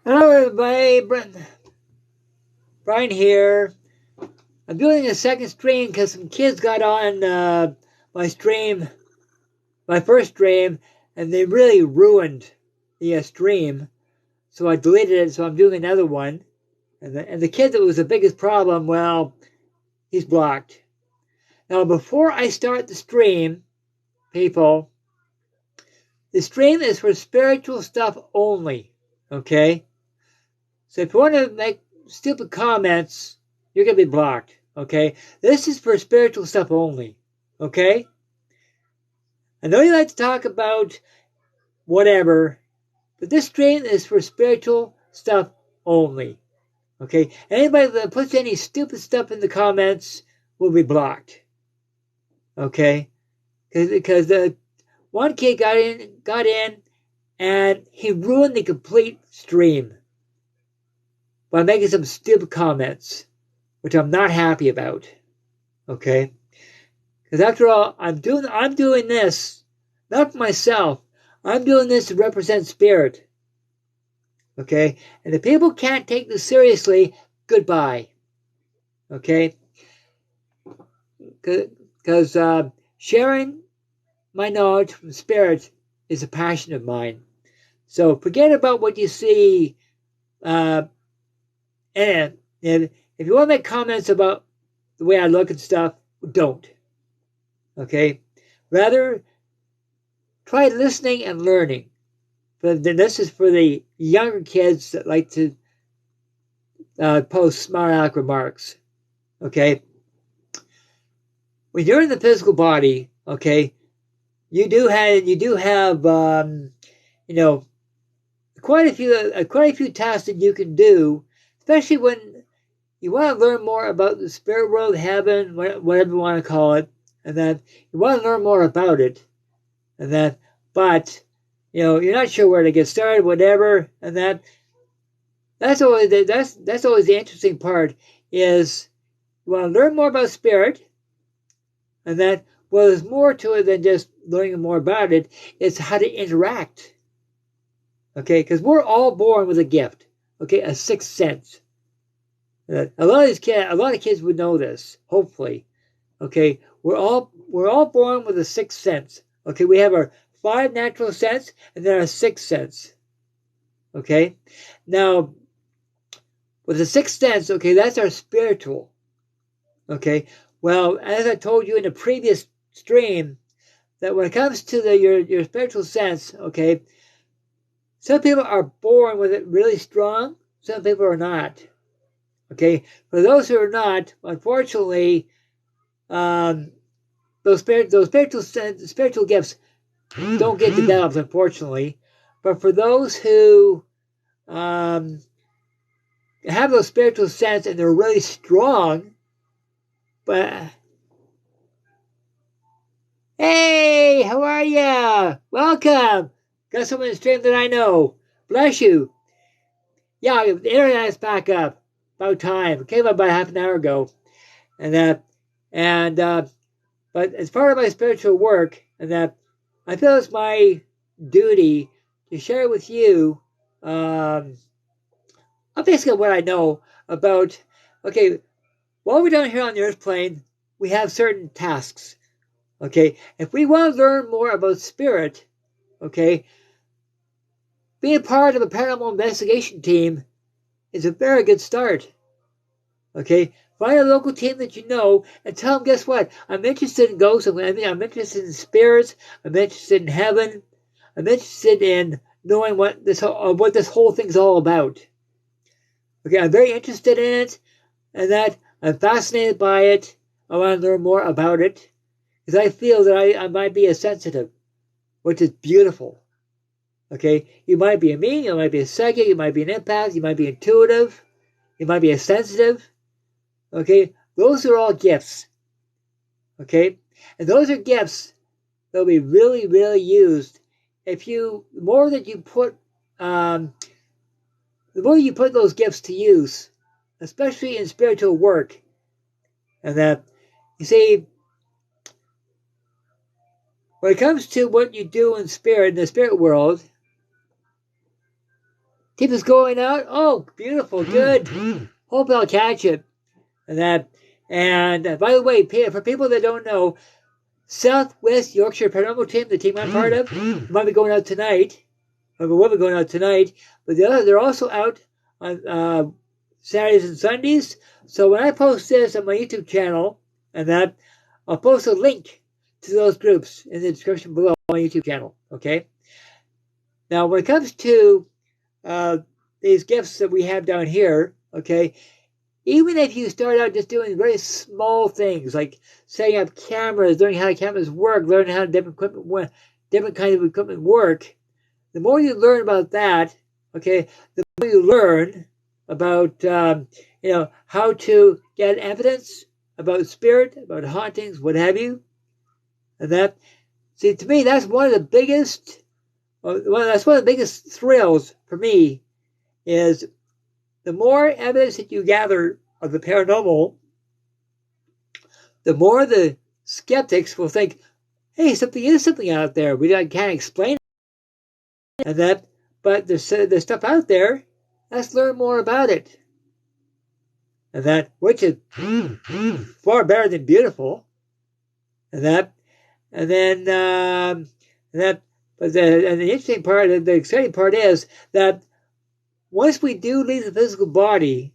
Hello, everybody. Brian here. I'm doing a second stream because some kids got on my stream, my first stream, and they really ruined the stream. So I deleted it. So I'm doing another one. And the kid that was the biggest problem, well, he's blocked. Now, before I start the stream, people, the stream is for spiritual stuff only. Okay. So if you want to make stupid comments, you're going to be blocked. Okay? This is for spiritual stuff only. Okay? I know you like to talk about whatever, but this stream is for spiritual stuff only. Okay? Anybody that puts any stupid stuff in the comments will be blocked. Okay? Because the one kid got in, and he ruined the complete stream by making some stupid comments, which I'm not happy about. Okay? Because after all, I'm doing this not for myself. I'm doing this to represent spirit. Okay? And if people can't take this seriously, goodbye. Okay? Because sharing my knowledge from spirit is a passion of mine. So forget about what you see. And if you want to make comments about the way I look and stuff, don't. Okay? Rather, try listening and learning. But this is for the younger kids that like to post smart aleck remarks. Okay? When you're in the physical body, okay, you do have quite a few tasks that you can do, especially when you want to learn more about the spirit world, heaven, whatever you want to call it, and that you want to learn more about it, and that, but you're not sure where to get started, whatever, and that's always the interesting part is you want to learn more about spirit, and that, well, there's more to it than just learning more about it. It's how to interact. Okay, because we're all born with a gift. Okay, a sixth sense. A lot of kids would know this. Hopefully, okay, we're all born with a sixth sense. Okay, we have our 5 natural sense and then our sixth sense. Okay, now with the sixth sense, okay, that's our spiritual. Okay, well, as I told you in the previous stream, that when it comes to your spiritual sense, okay, some people are born with it really strong, some people are not. Okay, for those who are not, unfortunately, those spiritual gifts don't get developed, unfortunately. But for those who have those spiritual sense and they're really strong, but hey, how are ya? Welcome. Got someone in the stream that I know. Bless you. Yeah, the internet's back up. About time. It came up about half an hour ago, but as part of my spiritual work, and that I feel it's my duty to share with you, basically what I know about. Okay, while we're down here on the Earth plane, we have certain tasks. Okay, if we want to learn more about spirit, okay, being part of a paranormal investigation team is a very good start. Okay, find a local team that you know and tell them, guess what? I'm interested in ghosts. I'm interested in spirits. I'm interested in heaven. I'm interested in knowing what this whole thing's all about. Okay, I'm very interested in it, and that I'm fascinated by it. I want to learn more about it because I feel that I might be a sensitive, which is beautiful. Okay, you might be a medium, you might be a psychic, you might be an empath, you might be intuitive, you might be a sensitive. Okay, those are all gifts. Okay, and those are gifts that'll be really, really used if the more you put those gifts to use, especially in spiritual work. And that, you see, when it comes to what you do in the spirit world, Keep us going out. Oh, beautiful, good. Hope I'll catch it. And that. And by the way, for people that don't know, Southwest Yorkshire Paranormal Team, the team I'm part of, might be going out tonight. Or will be going out tonight. But they're also out on Saturdays and Sundays. So when I post this on my YouTube channel, and that, I'll post a link to those groups in the description below on my YouTube channel. Okay. Now, when it comes to these gifts that we have down here, okay, even if you start out just doing very small things like setting up cameras, learning how cameras work, learning how different kinds of equipment work, the more you learn about that, okay, the more you learn about how to get evidence about spirit, about hauntings, what have you, and that. See, to me, that's one of the biggest. That's one of the biggest thrills for me. Is the more evidence that you gather of the paranormal, the more the skeptics will think, hey, something is something out there. We can't explain it. And that, but there's stuff out there. Let's learn more about it. And that, which is far better than beautiful. And that, and then, but the interesting part, the exciting part is that once we do leave the physical body,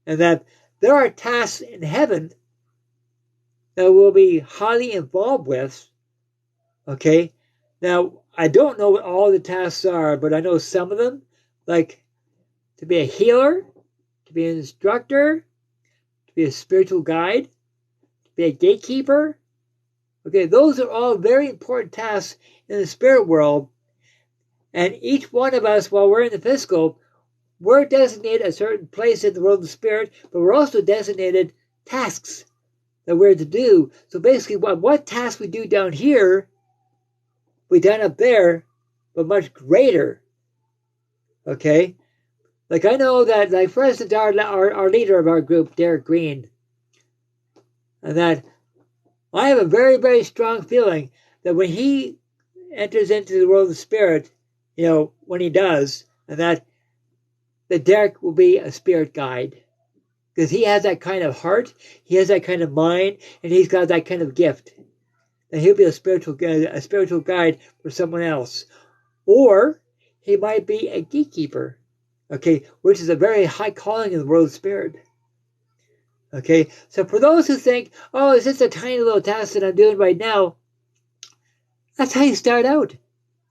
and that there are tasks in heaven that we'll be highly involved with, okay? Now, I don't know what all the tasks are, but I know some of them, like to be a healer, to be an instructor, to be a spiritual guide, to be a gatekeeper. Okay, those are all very important tasks in the spirit world. And each one of us, while we're in the physical, we're designated a certain place in the world of spirit, but we're also designated tasks that we're to do. So basically, what tasks we do down here, we done up there, but much greater. Okay? Like I know that, like for instance, our leader of our group, Derek Green, and that I have a very, very strong feeling that when he enters into the world of spirit, when he does, and that Derek will be a spirit guide. Because he has that kind of heart, he has that kind of mind, and he's got that kind of gift. And he'll be a spiritual guide for someone else. Or he might be a gatekeeper, okay, which is a very high calling in the world of spirit. Okay, so for those who think, oh, is this a tiny little task that I'm doing right now? That's how you start out.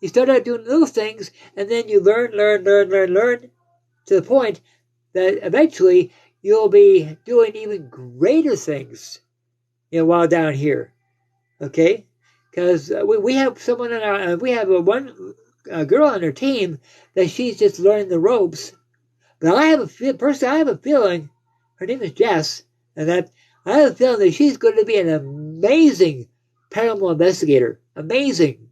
You start out doing little things, and then you learn, to the point that eventually you'll be doing even greater things, while down here. Okay, because we have someone we have one girl on our team that she's just learning the ropes. But I have a feeling, her name is Jess, and that I have a feeling that she's going to be an amazing paranormal investigator. Amazing.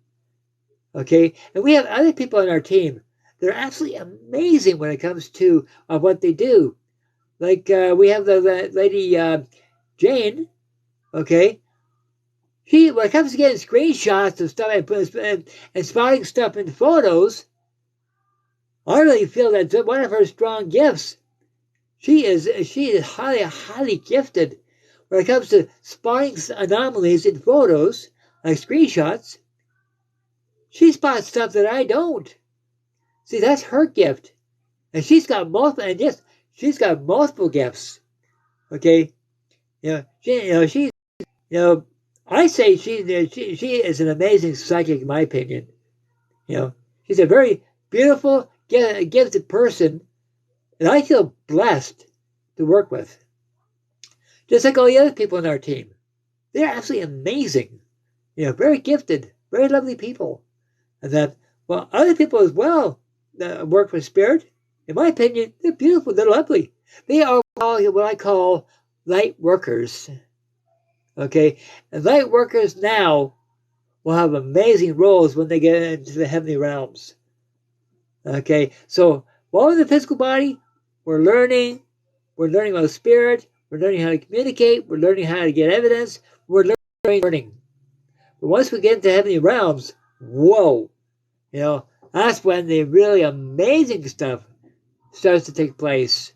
Okay, and we have other people on our team. They're absolutely amazing when it comes to what they do. Like we have the lady Jane. Okay, when it comes to getting screenshots of stuff and spotting stuff in photos, I really feel that's one of her strong gifts. She is highly gifted when it comes to spotting anomalies in photos, like screenshots. She spots stuff that I don't. See, that's her gift, and she's got multiple. And yes, she's got multiple gifts. Okay, I say she is an amazing psychic, in my opinion. She's a very beautiful, gifted person, and I feel blessed to work with. Just like all the other people on our team, they're absolutely amazing. Very gifted, very lovely people, and that other people as well that work with spirit. In my opinion, they're beautiful, they're lovely. They are what I call light workers. Okay, and light workers now will have amazing roles when they get into the heavenly realms. Okay, so while in the physical body, we're learning about spirit, we're learning how to communicate, we're learning how to get evidence, we're learning. But once we get into heavenly realms, whoa, that's when the really amazing stuff starts to take place.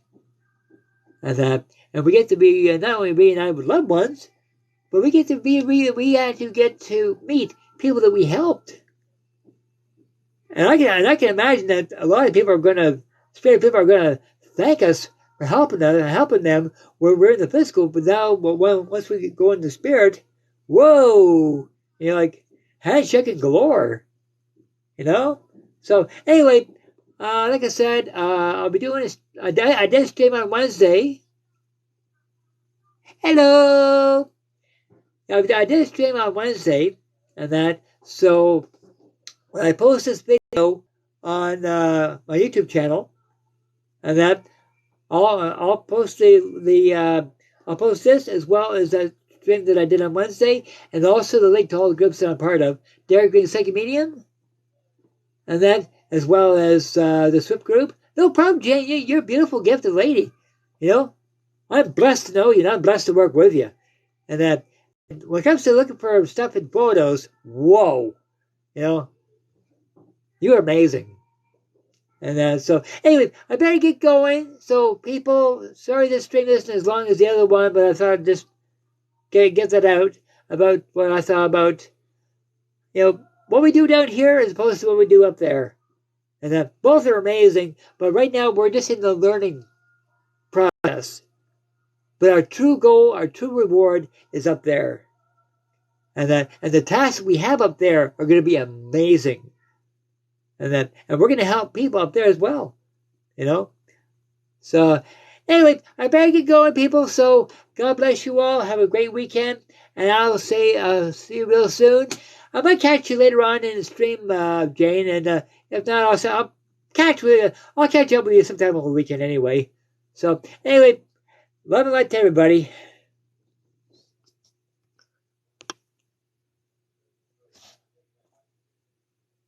And we get to be not only reunited with loved ones, but we get to we actually get to meet people that we helped. And I can imagine that a lot of people are going to, spirit people are going to thank us for helping them when we're in the physical. But now, once we go in the spirit, whoa, like handshaking galore, So anyway, like I said, I'll be doing this. I did stream on Wednesday. Hello. I did a stream on Wednesday, so when I post this video on my YouTube channel, I'll post I'll post this as well as that stream that I did on Wednesday, and also the link to all the groups that I'm part of, Derek Green Psychic Medium, as well as the SWYPT Group. No problem, Jane. You're a beautiful, gifted lady. I'm blessed to know you, and I'm blessed to work with you. And when it comes to looking for stuff in photos, whoa, you're amazing. And so, anyway, I better get going. So, people, sorry this stream isn't as long as the other one, but I thought I'd just get that out about what I thought about, what we do down here as opposed to what we do up there. And both are amazing, but right now we're just in the learning process. But our true goal, our true reward is up there. And the tasks we have up there are going to be amazing. And we're going to help people up there as well. So anyway, I better get going, people. So God bless you all. Have a great weekend. And I'll say see you real soon. I might catch you later on in the stream, Jane. And if not, I'll catch up with you sometime over the weekend anyway. So anyway, love and light to everybody.